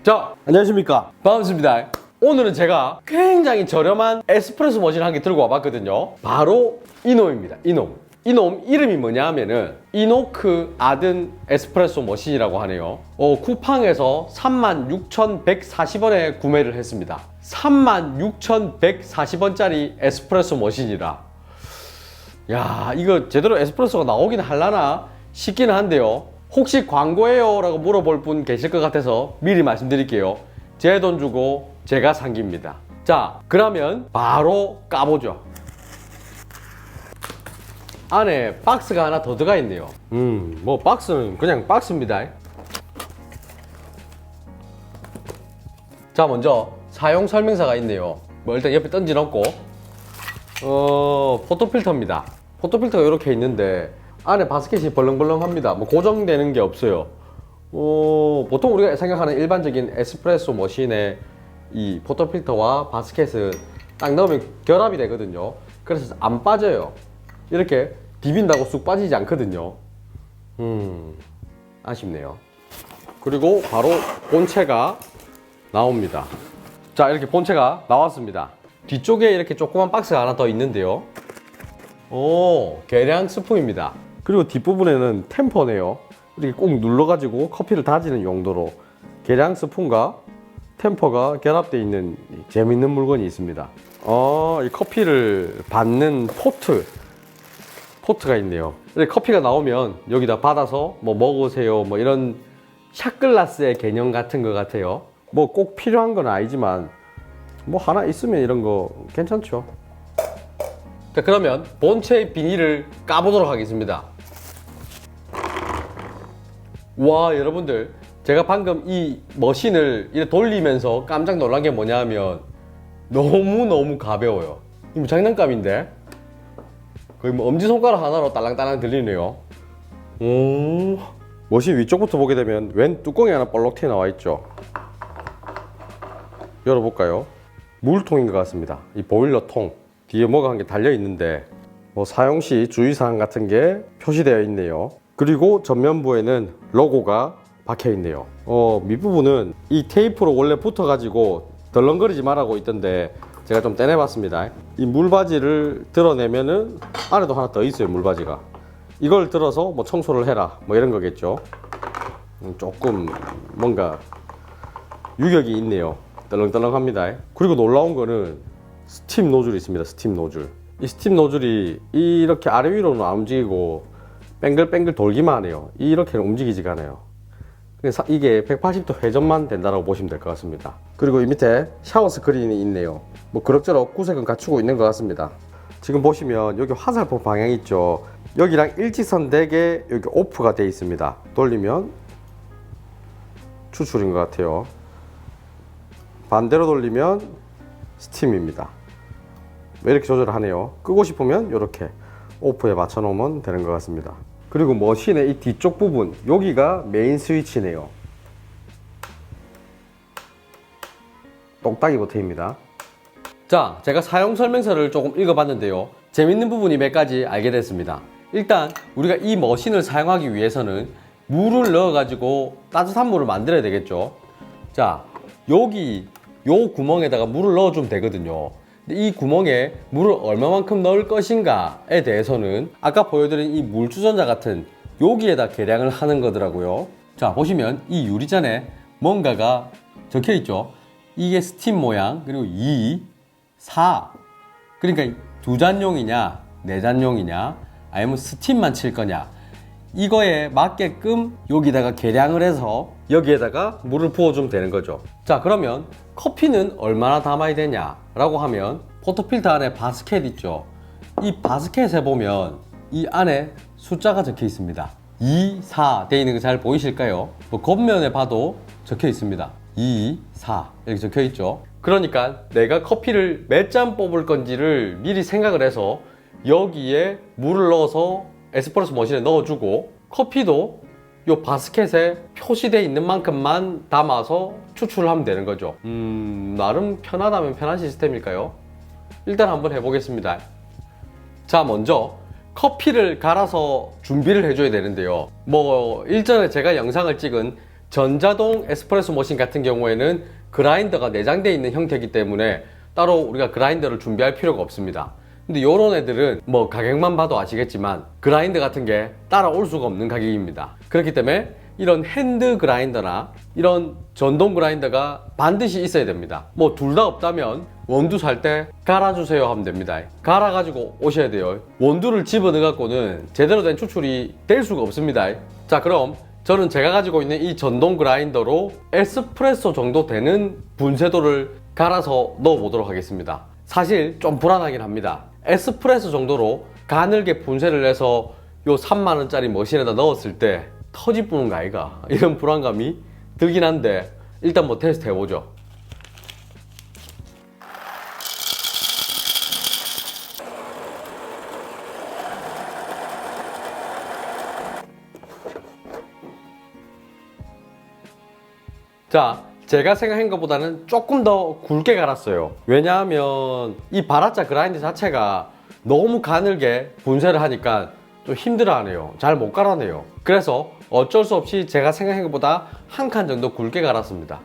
자, 안녕하십니까. 반갑습니다. 오늘은 제가 굉장히 저렴한 에스프레소 머신을 한 개 들고 와봤거든요. 바로 이놈입니다. 이놈 이름이 뭐냐 하면은 이노크 아든 에스프레소 머신이라고 하네요. 쿠팡에서 36,140원에 구매를 했습니다. 36,140원짜리 에스프레소 머신이라, 야, 이거 제대로 에스프레소가 나오긴 할라나 싶기는 한데요. 혹시 광고예요? 라고 물어볼 분 계실 것 같아서 미리 말씀드릴게요. 제 돈 주고 제가 산 겁니다. 자, 그러면 바로 까보죠. 안에 박스가 하나 더 들어가 있네요. 뭐 박스는 그냥 박스입니다. 자, 먼저 사용 설명서가 있네요. 뭐 일단 옆에 던지 놓고, 포토필터입니다. 포토필터가 이렇게 있는데 안에 바스켓이 벌렁벌렁합니다. 뭐 고정되는 게 없어요. 보통 우리가 생각하는 일반적인 에스프레소 머신의 이 포토필터와 바스켓은 딱 넣으면 결합이 되거든요. 그래서 안 빠져요. 이렇게 디빈다고 쑥 빠지지 않거든요. 아쉽네요. 그리고 바로 본체가 나옵니다. 자, 이렇게 본체가 나왔습니다. 뒤쪽에 이렇게 조그만 박스가 하나 더 있는데요. 계량 스푼입니다. 그리고 뒷부분에는 템퍼네요. 이렇게 꼭 눌러가지고 커피를 다지는 용도로 계량 스푼과 템퍼가 결합되어 있는 재밌는 물건이 있습니다. 이 커피를 받는 포트가 있네요. 이렇게 커피가 나오면 여기다 받아서 뭐 먹으세요, 뭐 이런 샷글라스의 개념 같은 것 같아요. 뭐 꼭 필요한 건 아니지만 뭐 하나 있으면 이런 거 괜찮죠. 자, 그러면 본체의 비닐을 까보도록 하겠습니다. 와, 여러분들, 제가 방금 이 머신을 이렇게 돌리면서 깜짝 놀란 게 뭐냐 하면 너무너무 가벼워요. 이거 장난감인데? 거의 뭐 엄지손가락 하나로 딸랑딸랑 들리네요. 머신 위쪽부터 보게 되면 웬 뚜껑이 하나 볼록 튀어 나와 있죠. 열어볼까요? 물통인 것 같습니다. 이 보일러 통 뒤에 뭐가 한 개 달려 있는데 뭐 사용 시 주의사항 같은 게 표시되어 있네요. 그리고 전면부에는 로고가 박혀 있네요. 밑부분은 이 테이프로 원래 붙어 가지고 덜렁거리지 말라고 있던데 제가 좀 떼내봤습니다. 이 물바지를 드러내면은 안에도 하나 더 있어요. 물바지가 이걸 들어서 뭐 청소를 해라 뭐 이런 거겠죠. 조금 뭔가 유격이 있네요. 떨렁떨렁합니다. 그리고 놀라운 거는 스팀 노즐이 있습니다. 스팀 노즐. 이 스팀 노즐이 이렇게 아래 위로는 안 움직이고 뱅글뱅글 돌기만 하네요. 이렇게는 움직이지가 않아요. 그래서 이게 180도 회전만 된다고 보시면 될 것 같습니다. 그리고 이 밑에 샤워 스크린이 있네요. 뭐 그럭저럭 구색은 갖추고 있는 것 같습니다. 지금 보시면 여기 화살표 방향 있죠. 여기랑 일직선 되게 여기 오프가 되어 있습니다. 돌리면 추출인 것 같아요. 반대로 돌리면 스팀입니다. 이렇게 조절을 하네요. 끄고 싶으면 이렇게 오프에 맞춰 놓으면 되는 것 같습니다. 그리고 머신의 이 뒤쪽 부분, 여기가 메인 스위치네요. 똑딱이 버튼입니다. 자, 제가 사용 설명서를 조금 읽어봤는데요. 재밌는 부분이 몇 가지 알게 됐습니다. 일단 우리가 이 머신을 사용하기 위해서는 물을 넣어가지고 따뜻한 물을 만들어야 되겠죠. 자, 여기 요 구멍에다가 물을 넣어주면 되거든요. 근데 이 구멍에 물을 얼마만큼 넣을 것인가에 대해서는 아까 보여드린 이 물주전자 같은 여기에다 계량을 하는 거더라고요. 자, 보시면 이 유리잔에 뭔가가 적혀 있죠. 이게 스팀 모양, 그리고 2, 4. 그러니까 2잔용이냐 4잔용이냐 아니면 스팀만 칠 거냐, 이거에 맞게끔 여기다가 계량을 해서 여기에다가 물을 부어주면 되는 거죠. 자, 그러면 커피는 얼마나 담아야 되냐 라고 하면 포토필터 안에 바스켓 있죠. 이 바스켓에 보면 이 안에 숫자가 적혀 있습니다. 2, 4 되어 있는 거 잘 보이실까요? 뭐 겉면에 봐도 적혀 있습니다. 2, 4 이렇게 적혀 있죠. 그러니까 내가 커피를 몇 잔 뽑을 건지를 미리 생각을 해서 여기에 물을 넣어서 에스프레소 머신에 넣어주고 커피도 이 바스켓에 표시되어 있는 만큼만 담아서 추출을 하면 되는 거죠. 나름 편하다면 편한 시스템일까요? 일단 한번 해보겠습니다. 자, 먼저 커피를 갈아서 준비를 해줘야 되는데요. 뭐 일전에 제가 영상을 찍은 전자동 에스프레소 머신 같은 경우에는 그라인더가 내장되어 있는 형태이기 때문에 따로 우리가 그라인더를 준비할 필요가 없습니다. 근데 요런 애들은 뭐 가격만 봐도 아시겠지만 그라인더 같은 게 따라올 수가 없는 가격입니다. 그렇기 때문에 이런 핸드 그라인더나 이런 전동 그라인더가 반드시 있어야 됩니다. 뭐 둘 다 없다면 원두 살 때 갈아주세요 하면 됩니다. 갈아 가지고 오셔야 돼요. 원두를 집어넣어 갖고는 제대로 된 추출이 될 수가 없습니다. 자, 그럼 저는 제가 가지고 있는 이 전동 그라인더로 에스프레소 정도 되는 분쇄도를 갈아서 넣어 보도록 하겠습니다. 사실 좀 불안하긴 합니다. 에스프레소 정도로 가늘게 분쇄를 해서 요 3만원짜리 머신에다 넣었을 때 터지뿌는 거 아이가, 이런 불안감이 들긴 한데 일단 뭐 테스트 해보죠. 자, 제가 생각한 것보다는 조금 더 굵게 갈았어요. 왜냐하면 이 바라짜 그라인더 자체가 너무 가늘게 분쇄를 하니까 좀 힘들어하네요. 잘 못 갈아내요. 그래서 어쩔 수 없이 제가 생각한 것보다 한 칸 정도 굵게 갈았습니다.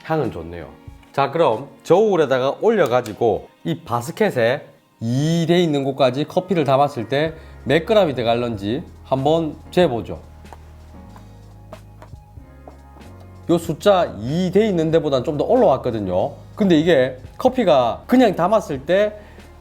향은 좋네요. 자, 그럼 저울에다가 올려가지고 이 바스켓에 2 돼 있는 곳까지 커피를 담았을 때 몇 g이 들어갈는지 한번 재보죠. 요 숫자 2 돼 있는 데보다는 좀 더 올라왔거든요. 근데 이게 커피가 그냥 담았을 때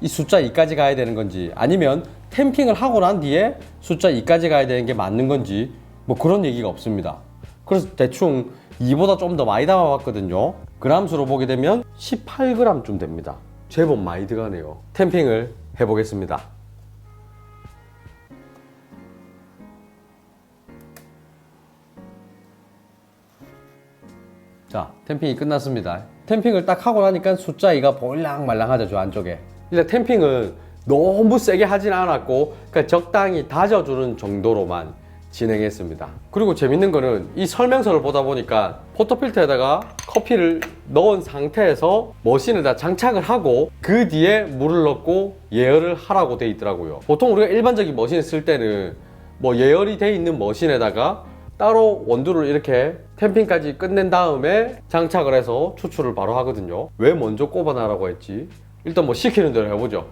이 숫자 2까지 가야 되는 건지, 아니면 탬핑을 하고 난 뒤에 숫자 2까지 가야 되는 게 맞는 건지 뭐 그런 얘기가 없습니다. 그래서 대충 2보다 좀 더 많이 담아봤거든요. 그람수로 보게 되면 18g쯤 됩니다. 제법 많이 들어가네요. 탬핑을 해보겠습니다. 자, 탬핑이 끝났습니다. 탬핑을 딱 하고 나니까 숫자 2가 볼랑말랑하죠, 저 안쪽에. 일단 탬핑은 너무 세게 하진 않았고 그러니까 적당히 다져주는 정도로만 진행했습니다. 그리고 재밌는 거는 이 설명서를 보다 보니까 포터필터에다가 커피를 넣은 상태에서 머신에다 장착을 하고 그 뒤에 물을 넣고 예열을 하라고 돼 있더라고요. 보통 우리가 일반적인 머신을 쓸 때는 뭐 예열이 돼 있는 머신에다가 따로 원두를 이렇게 탬핑까지 끝낸 다음에 장착을 해서 추출을 바로 하거든요. 왜 먼저 꼽아놔라고 했지? 일단 뭐 시키는 대로 해보죠.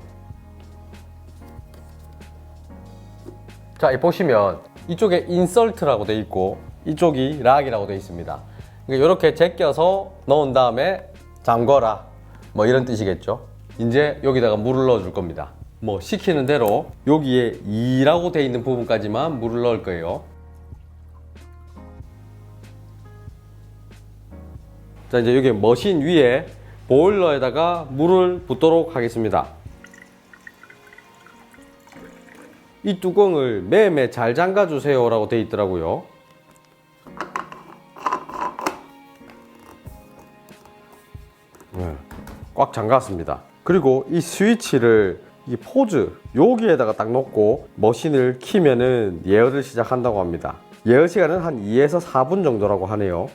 자, 이 보시면 이쪽에 인설트라고 돼 있고 이쪽이 락이라고 돼 있습니다. 그러니까 이렇게 제껴서 넣은 다음에 잠궈라, 뭐 이런 뜻이겠죠. 이제 여기다가 물을 넣어 줄 겁니다. 뭐 시키는 대로 여기에 2라고 돼 있는 부분까지만 물을 넣을 거예요. 자, 이제 여기 머신 위에 보일러에다가 물을 붓도록 하겠습니다. 이 뚜껑을 매매 잘 잠가 주세요 라고 되어 있더라고요. 꽉 잠갔습니다. 그리고 이 스위치를 이 포즈 여기에다가 딱 놓고 머신을 키면은 예열을 시작한다고 합니다. 예열 시간은 한 2에서 4분 정도라고 하네요.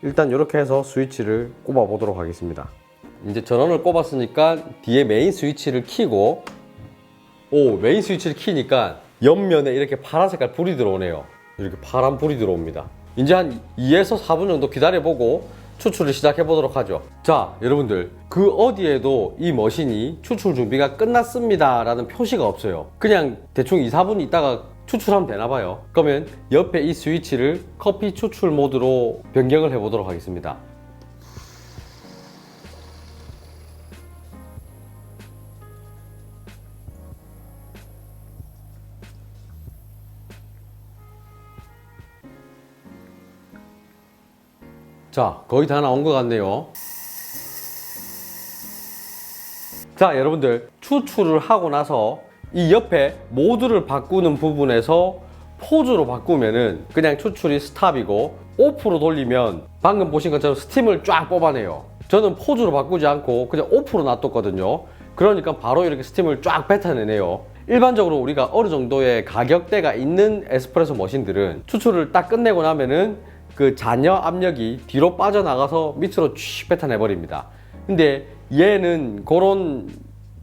일단 이렇게 해서 스위치를 꼽아 보도록 하겠습니다. 이제 전원을 꼽았으니까 뒤에 메인 스위치를 켜고, 메인 스위치를 켜니까 옆면에 이렇게 파란 색깔 불이 들어오네요. 이렇게 파란 불이 들어옵니다. 이제 한 2에서 4분 정도 기다려보고 추출을 시작해 보도록 하죠. 자, 여러분들, 그 어디에도 이 머신이 추출 준비가 끝났습니다 라는 표시가 없어요. 그냥 대충 2, 4분 있다가 추출하면 되나봐요. 그러면 옆에 이 스위치를 커피 추출 모드로 변경을 해 보도록 하겠습니다. 자, 거의 다 나온 것 같네요. 자, 여러분들, 추출을 하고 나서 이 옆에 모드를 바꾸는 부분에서 포즈로 바꾸면은 그냥 추출이 스탑이고, 오프로 돌리면 방금 보신 것처럼 스팀을 쫙 뽑아내요. 저는 포즈로 바꾸지 않고 그냥 오프로 놔뒀거든요. 그러니까 바로 이렇게 스팀을 쫙 뱉어내네요. 일반적으로 우리가 어느 정도의 가격대가 있는 에스프레소 머신들은 추출을 딱 끝내고 나면은 그 잔여 압력이 뒤로 빠져나가서 밑으로 쭉 뱉어내버립니다. 근데 얘는 그런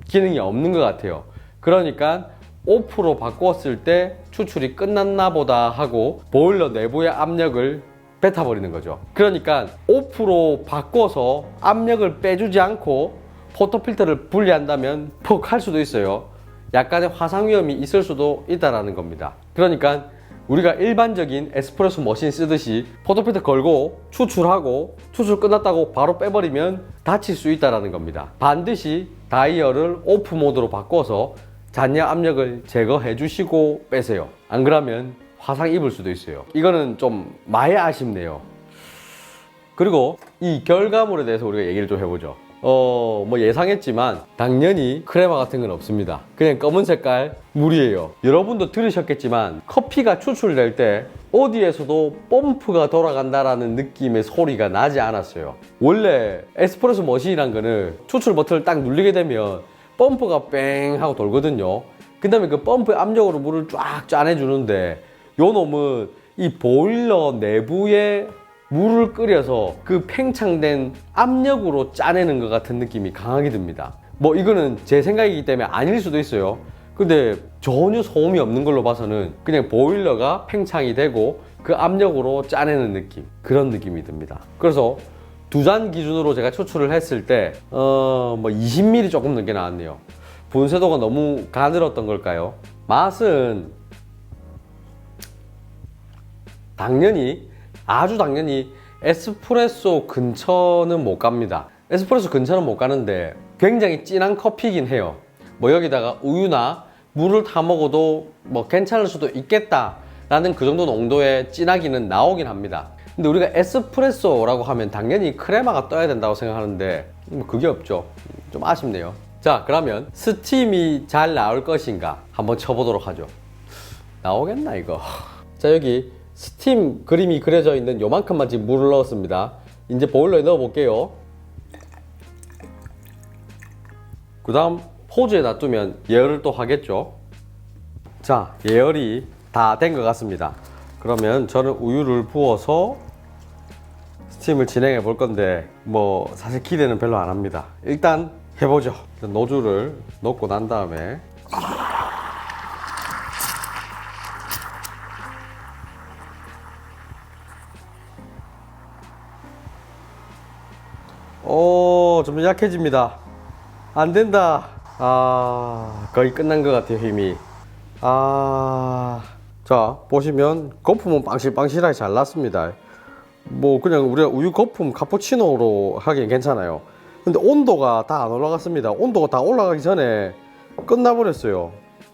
기능이 없는 것 같아요. 그러니까 오프로 바꿨을 때 추출이 끝났나 보다 하고 보일러 내부의 압력을 뱉어버리는 거죠. 그러니까 오프로 바꿔서 압력을 빼주지 않고 포토필터를 분리한다면 퍽 할 수도 있어요. 약간의 화상 위험이 있을 수도 있다는 겁니다. 그러니까 우리가 일반적인 에스프레소 머신 쓰듯이 포토필터 걸고 추출하고 추출 끝났다고 바로 빼버리면 다칠 수 있다는 겁니다. 반드시 다이얼을 오프 모드로 바꿔서 잔여 압력을 제거해 주시고 빼세요. 안 그러면 화상 입을 수도 있어요. 이거는 좀 많이 아쉽네요. 그리고 이 결과물에 대해서 우리가 얘기를 좀 해보죠. 뭐 예상했지만 당연히 크레마 같은 건 없습니다. 그냥 검은 색깔 물이에요. 여러분도 들으셨겠지만 커피가 추출될 때 어디에서도 펌프가 돌아간다라는 느낌의 소리가 나지 않았어요. 원래 에스프레소 머신이란 거는 추출 버튼을 딱 누르게 되면 펌프가 뺑 하고 돌거든요. 그 다음에 그 펌프의 압력으로 물을 쫙 짜내주는데 요 놈은 이 보일러 내부에 물을 끓여서 그 팽창된 압력으로 짜내는 것 같은 느낌이 강하게 듭니다. 뭐 이거는 제 생각이기 때문에 아닐 수도 있어요. 근데 전혀 소음이 없는 걸로 봐서는 그냥 보일러가 팽창이 되고 그 압력으로 짜내는 느낌, 그런 느낌이 듭니다. 그래서 두 잔 기준으로 제가 추출을 했을 때 뭐 20ml 조금 넘게 나왔네요. 분쇄도가 너무 가늘었던 걸까요? 맛은 아주 당연히 에스프레소 근처는 못 갑니다. 에스프레소 근처는 못 가는데 굉장히 진한 커피이긴 해요. 뭐 여기다가 우유나 물을 타 먹어도 뭐 괜찮을 수도 있겠다 라는 그 정도 농도의 진하기는 나오긴 합니다. 근데 우리가 에스프레소라고 하면 당연히 크레마가 떠야 된다고 생각하는데 그게 없죠. 좀 아쉽네요. 자, 그러면 스팀이 잘 나올 것인가 한번 쳐보도록 하죠. 나오겠나 이거? 자, 여기 스팀 그림이 그려져 있는 요만큼만 지금 물을 넣었습니다. 이제 보일러에 넣어 볼게요. 그 다음 호주에 놔두면 예열을 또 하겠죠. 자, 예열이 다 된 것 같습니다. 그러면 저는 우유를 부어서 스팀을 진행해 볼 건데 뭐 사실 기대는 별로 안 합니다. 일단 해보죠. 노즐을 넣고 난 다음에 좀 약해집니다. 안 된다. 거의 끝난 것 같아요, 힘이. 자, 보시면 거품은 빵실빵실하게 잘 났습니다. 뭐 그냥 우리가 우유 거품 카푸치노로 하기엔 괜찮아요. 근데 온도가 다 안 올라갔습니다. 온도가 다 올라가기 전에 끝나버렸어요.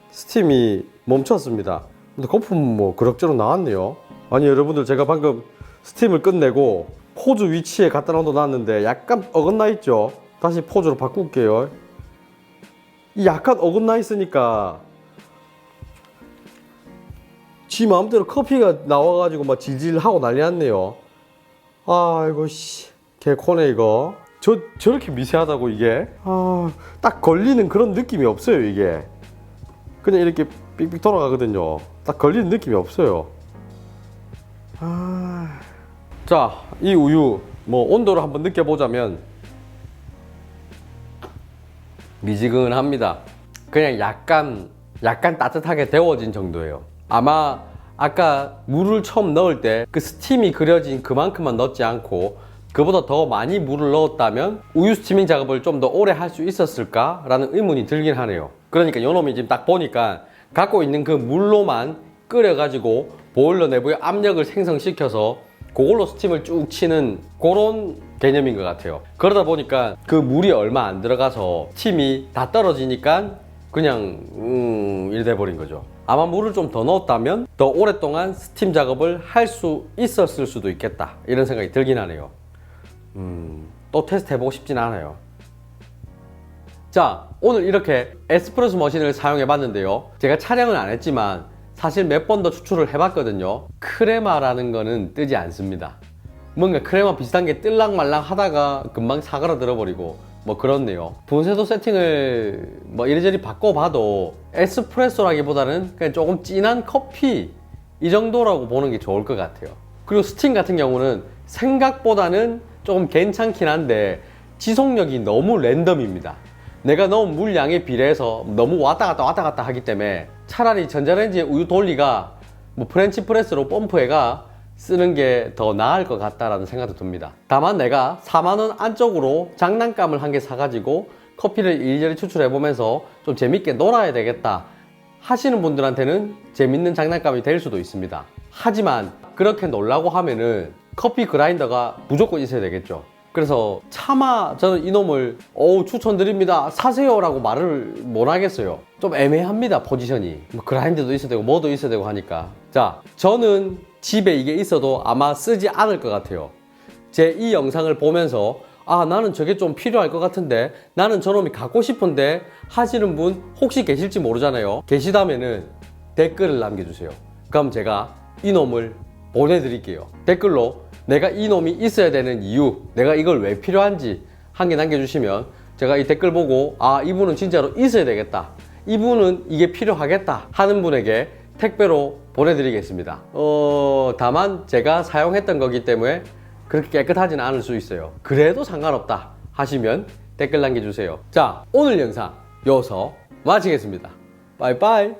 스팀이 멈췄습니다. 근데 거품은 뭐 그럭저럭 나왔네요. 아니 여러분들, 제가 방금 스팀을 끝내고 포즈 위치에 갖다 놨는데 약간 어긋나 있죠. 다시 포즈로 바꿀게요. 이 약간 어긋나 있으니까 지 마음대로 커피가 나와가지고 막 질질하고 난리 났네요. 이거 개코네 이거. 저렇게 미세하다고 이게. 딱 걸리는 그런 느낌이 없어요 이게. 그냥 이렇게 삑삑 돌아가거든요. 딱 걸리는 느낌이 없어요. 자, 이 우유 뭐 온도를 한번 느껴보자면 미지근합니다. 그냥 약간 따뜻하게 데워진 정도예요. 아마 아까 물을 처음 넣을 때 그 스팀이 그려진 그만큼만 넣지 않고 그보다 더 많이 물을 넣었다면 우유 스티밍 작업을 좀 더 오래 할 수 있었을까? 라는 의문이 들긴 하네요. 그러니까 요놈이 지금 딱 보니까 갖고 있는 그 물로만 끓여가지고 보일러 내부에 압력을 생성시켜서 그걸로 스팀을 쭉 치는 그런 개념인 것 같아요. 그러다 보니까 그 물이 얼마 안 들어가서 스팀이 다 떨어지니까 그냥 이래 돼버린 거죠. 아마 물을 좀 더 넣었다면 더 오랫동안 스팀 작업을 할 수 있었을 수도 있겠다, 이런 생각이 들긴 하네요. 또 테스트 해보고 싶진 않아요. 자, 오늘 이렇게 에스프레소 머신을 사용해 봤는데요. 제가 촬영은 안 했지만 사실 몇 번 더 추출을 해봤거든요. 크레마라는 거는 뜨지 않습니다. 뭔가 크레마 비슷한 게 뜰랑말랑 하다가 금방 사그라들어 버리고 뭐 그렇네요. 분쇄도 세팅을 뭐 이리저리 바꿔봐도 에스프레소라기보다는 그냥 조금 진한 커피 이 정도라고 보는 게 좋을 것 같아요. 그리고 스팀 같은 경우는 생각보다는 조금 괜찮긴 한데 지속력이 너무 랜덤입니다. 내가 넣은 물량에 비례해서 너무 왔다 갔다 하기 때문에 차라리 전자레인지에 우유 돌리가 뭐 프렌치 프레스로 펌프해가 쓰는 게 더 나을 것 같다라는 생각도 듭니다. 다만 내가 4만 원 안쪽으로 장난감을 한 개 사가지고 커피를 이리저리 추출해보면서 좀 재밌게 놀아야 되겠다 하시는 분들한테는 재밌는 장난감이 될 수도 있습니다. 하지만 그렇게 놀라고 하면은 커피 그라인더가 무조건 있어야 되겠죠. 그래서 차마 저는 이놈을 추천드립니다 사세요 라고 말을 못 하겠어요. 좀 애매합니다. 포지션이 뭐 그라인더도 있어야 되고 뭐도 있어야 되고 하니까. 자, 저는 집에 이게 있어도 아마 쓰지 않을 것 같아요. 제 이 영상을 보면서 나는 저게 좀 필요할 것 같은데, 나는 저놈이 갖고 싶은데 하시는 분 혹시 계실지 모르잖아요. 계시다면은 댓글을 남겨주세요. 그럼 제가 이놈을 보내드릴게요. 댓글로 내가 이놈이 있어야 되는 이유, 내가 이걸 왜 필요한지 한 개 남겨주시면 제가 이 댓글 보고 이분은 진짜로 있어야 되겠다, 이분은 이게 필요하겠다 하는 분에게 택배로 보내드리겠습니다. 다만 제가 사용했던 거기 때문에 그렇게 깨끗하지는 않을 수 있어요. 그래도 상관없다 하시면 댓글 남겨주세요. 자, 오늘 영상 여기서 마치겠습니다. 빠이빠이.